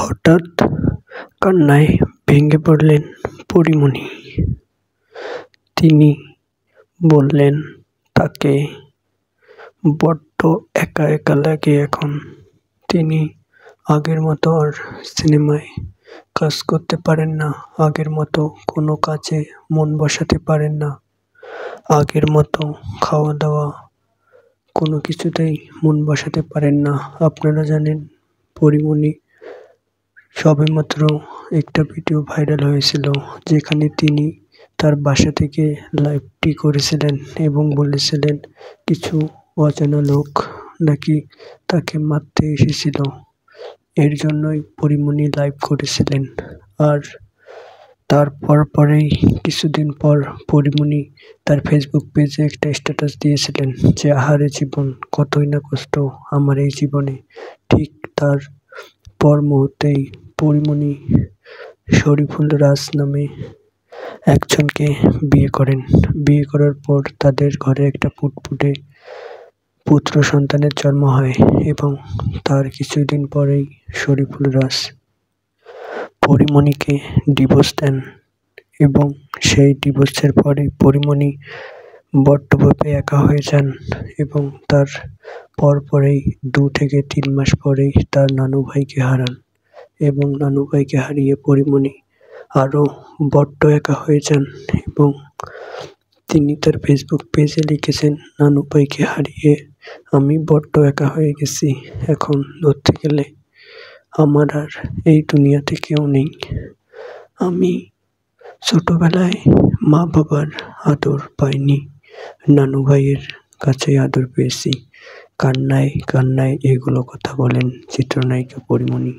হঠাৎ কান্নায় ভেঙে পড়লেন পরীমণি। তিনি বললেন তাকে বড্ড একা একা লাগে এখন। তিনি আগের মতো আর সিনেমায় কাজ করতে পারেন না, আগের মতো কোনো কাজে মন বসাতে পারেন না, আগের মতো খাওয়া দাওয়া কোনো কিছুতেই মন বসাতে পারেন না। আপনারা জানেন পরীমণি সবেমাত্র একটা ভিডিও ভাইরাল হয়েছিল, যেখানে তিনি তার বাসা থেকে লাইভটি করেছিলেন এবং বলেছিলেন কিছু অজানা লোক নাকি তাকে মারতে এসেছিল। এর জন্যই পরীমণি লাইভ করেছিলেন। আর তার পরেই কিছুদিন পর পরীমণি তার ফেসবুক পেজে একটা স্ট্যাটাস দিয়েছিলেন যে আহারে জীবন, কতই না কষ্ট আমার এই জীবনে। ঠিক তার পর মুহূর্তেই পরীমণি শরীফুল রাজ নামে একজনকে বিয়ে করেন। বিয়ে করার পর তাদের ঘরে একটা ফুটফুটে পুত্র সন্তানের জন্ম হয় এবং তার কিছুদিন পরেই শরীফুল রাজ পরীমণিকে ডিভোর্স দেন এবং সেই ডিভোর্সের পরে পরীমণি বড্ডভাবে একা হয়ে যান এবং তার পরেই 2 থেকে 3 মাস পরেই তার নানু ভাইকে হারান এবং নানু ভাইকে হারিয়ে পরীমণি আরও বড্ড একা হয়ে যান এবং তিনি তার ফেসবুক পেজে লিখেছেন, নানু ভাইকে হারিয়ে আমি বড্ড একা হয়ে গেছি। এখন ধরতে গেলে আমার আর এই দুনিয়াতে কেউ নেই। আমি ছোটবেলায় মা বাবার আদর পাইনি, নানু ভাইয়ের কাছে আদর পেয়েছি। কান্নায় কান্নায় এগুলো কথা বলেন চিত্রনায়িকা পরীমণি।